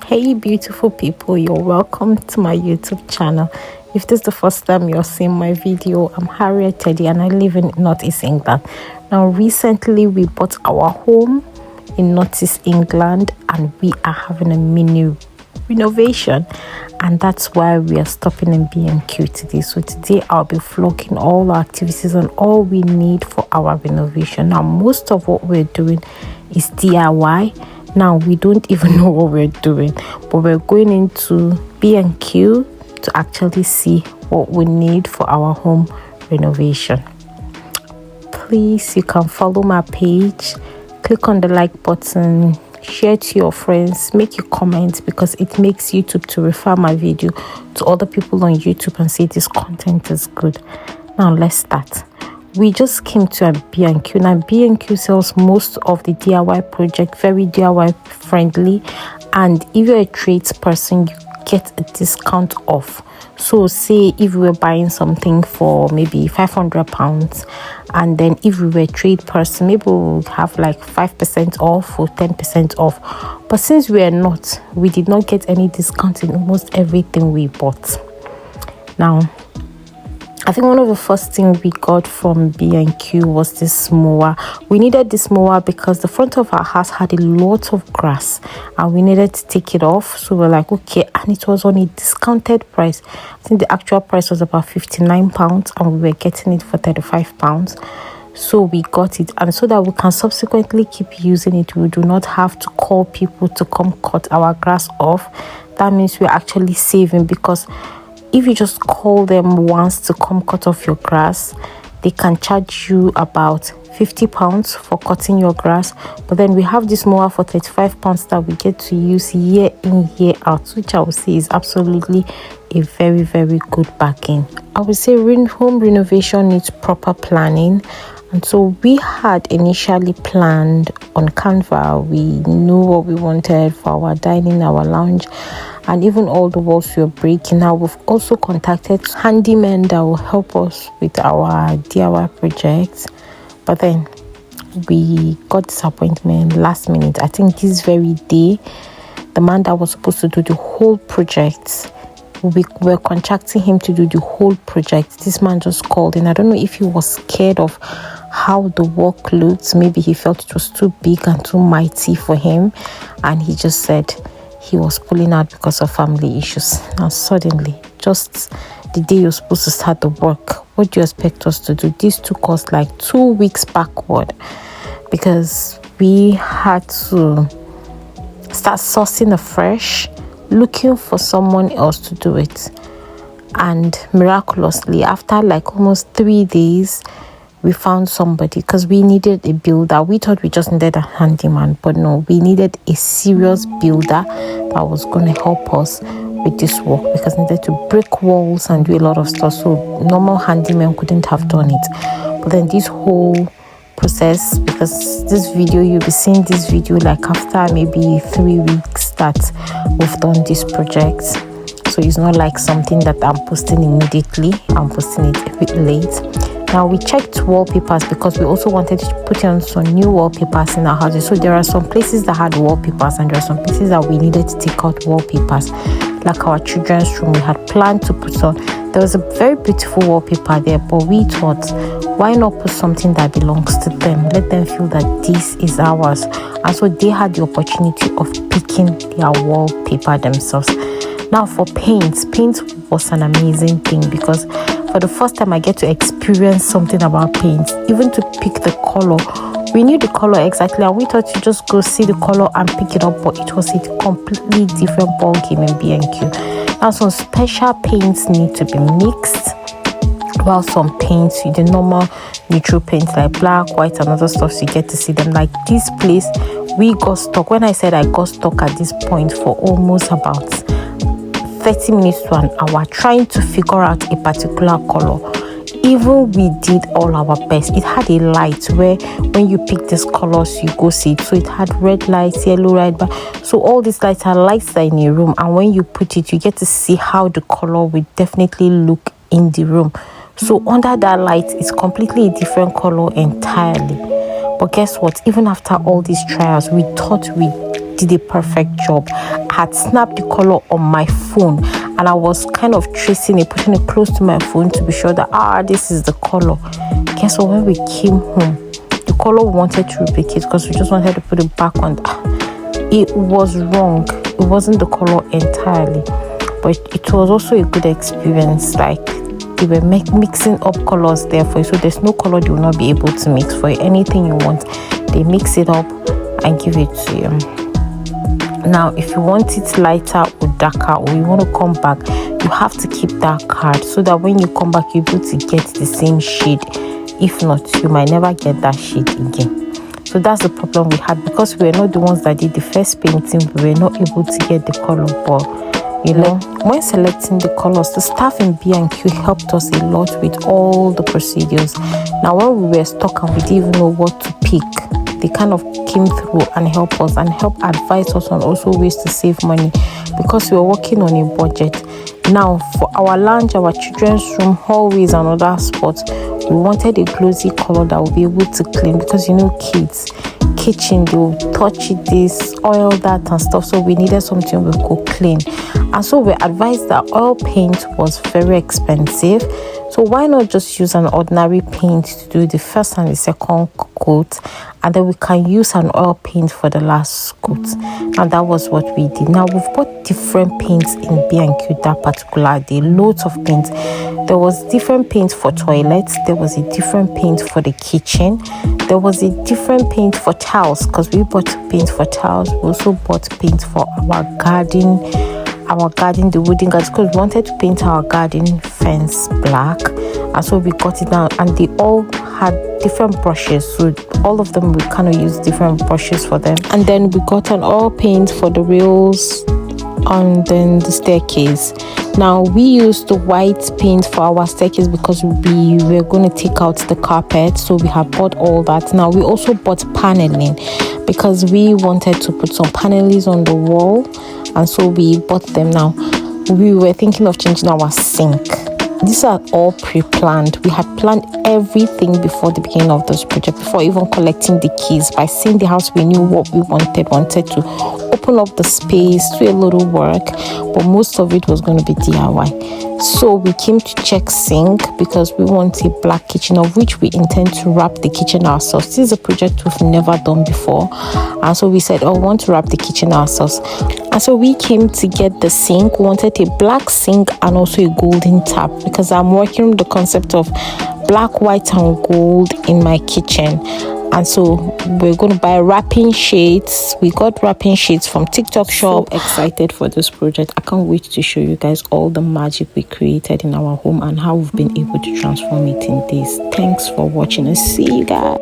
Hey beautiful people, you're welcome to my YouTube channel. If this is the first time you're seeing my video, I'm Harriet Teddy and I live in Northeast England. Now recently we bought our home in Northeast England and we are having a mini renovation, and that's why we are stopping in BandQ today. So today I'll be vlogging all our activities and all we need for our renovation. Now most of what we're doing is DIY. Now we don't even know what we're doing, but we're going into BandQ to actually see what we need for our home renovation. Please, you can follow my page, click on the like button, share to your friends, make your comments, because it makes YouTube to refer my video to other people on YouTube and say this content is good. Now let's start. We just came to a BandQ. Now BandQ sells most of the DIY project, very DIY friendly, and if you're a tradesperson you get a discount off. So say if we were buying something for maybe £500, and then if we were a trade person, maybe we'll have like 5% off or 10% off. But since we are not, we did not get any discount in almost everything we bought. Now I think one of the first things we got from BandQ was this mower. We needed this mower because the front of our house had a lot of grass and we needed to take it off. So we're like, okay, and it was on a discounted price. I think the actual price was about £59 and we were getting it for £35. So we got it, and so that we can subsequently keep using it, we do not have to call people to come cut our grass off. That means we're actually saving, because if you just call them once to come cut off your grass, they can charge you about £50 for cutting your grass. But then we have this mower for £35 that we get to use year in, year out, which I would say is absolutely a very, very good bargain. I would say home renovation needs proper planning. And so we had initially planned on Canva. We knew what we wanted for our dining, our lounge, and even all the walls we were breaking. Now we've also contacted handymen that will help us with our DIY projects, but then we got disappointment last minute. I think this very day, the man that was supposed to do the whole project, we were contracting him to do the whole project. This man just called in. I don't know if he was scared of how the work looked. Maybe he felt it was too big and too mighty for him, and he just said he was pulling out because of family issues. Now suddenly, just the day you're supposed to start the work, what do you expect us to do? This took us like 2 weeks backward, because we had to start sourcing afresh, looking for someone else to do it. And miraculously, after like almost 3 days, we found somebody, because we needed a builder. We thought we just needed a handyman, but no, we needed a serious builder that was going to help us with this work, because we needed to break walls and do a lot of stuff. So normal handyman couldn't have done it. But then this whole process, because this video, you'll be seeing this video like after maybe 3 weeks that we've done this project. So it's not like something that I'm posting immediately. I'm posting it a bit late. Now we checked wallpapers, because we also wanted to put on some new wallpapers in our houses. So there are some places that had wallpapers and there are some places that we needed to take out wallpapers. Like our children's room, we had planned to put on. There was a very beautiful wallpaper there, but we thought, why not put something that belongs to them? Let them feel that this is ours. And so they had the opportunity of picking their wallpaper themselves. Now for paint was an amazing thing, because for the first time I get to experience something about paint, even to pick the color. We knew the color exactly, and we thought you just go see the color and pick it up, but it was a completely different ball game in BandQ. Now some special paints need to be mixed, while some paints, the normal neutral paints like black, white and other stuff, so you get to see them. Like this place, we got stuck. When I said I got stuck at this point for almost about 30 minutes to an hour trying to figure out a particular color. Even we did all our best. It had a light where when you pick these colors you go see it. So it had red lights, yellow light, but so all these lights are lights that are in a room, and when you put it you get to see how the color will definitely look in the room. So under that light it's completely a different color entirely. But guess what? Even after all these trials, we thought we did a perfect job. I had snapped the color on my phone and I was kind of tracing it, putting it close to my phone to be sure that this is the color. Guess what? When we came home, the color we wanted to replicate because we just wanted to put it back on. It was wrong. It wasn't the color entirely, but it was also a good experience. Like, they were mixing up colors there for you, so there's no color they will not be able to mix for you. Anything you want, they mix it up and give it to you. Now, if you want it lighter or darker, or you want to come back, you have to keep that card so that when you come back, you're able to get the same shade. If not, you might never get that shade again. So that's the problem we had, because we were not the ones that did the first painting. We were not able to get the color. But you know, when selecting the colors, the staff in BandQ helped us a lot with all the procedures. Now, when we were stuck and we didn't even know what to pick, they kind of came through and helped us and helped advise us on also ways to save money, because we were working on a budget. Now, for our lounge, our children's room, hallways and other spots, we wanted a glossy color that will be able to clean, because you know, kids, kitchen, they will touch it, this, oil that and stuff. So we needed something we could clean. And so we advised that oil paint was very expensive. So why not just use an ordinary paint to do the first and the second coat, and then we can use an oil paint for the last coat. And that was what we did. Now, we've bought different paints in BandQ that particular day, loads of paints. There was different paint for toilets, there was a different paint for the kitchen, there was a different paint for tiles, because we bought paint for tiles. We also bought paint for our garden, the wooden garden, because we wanted to paint our garden fence black. And so we got it down, and they all had different brushes, so all of them, we kind of used different brushes for them. And then we got an oil paint for the rails and then the staircase. Now, we used the white paint for our staircase because we were going to take out the carpet, so we have bought all that. Now, we also bought paneling because we wanted to put some panelings on the wall, and so we bought them. Now, we were thinking of changing our sink. These are all pre-planned. We had planned everything before the beginning of this project, before even collecting the keys. By seeing the house, we knew what we wanted to open up the space, do a little work, but most of it was going to be DIY. So we came to check sink because we want a black kitchen, of which we intend to wrap the kitchen ourselves. This is a project we've never done before, and so we said, we want to wrap the kitchen ourselves. And so we came to get the sink. We wanted a black sink and also a golden tap, because I'm working with the concept of black, white and gold in my kitchen. And so we're going to buy wrapping shades. We got wrapping shades from TikTok shop. So excited for this project. I can't wait to show you guys all the magic we created in our home and how we've been able to transform it in days. Thanks for watching and see you guys.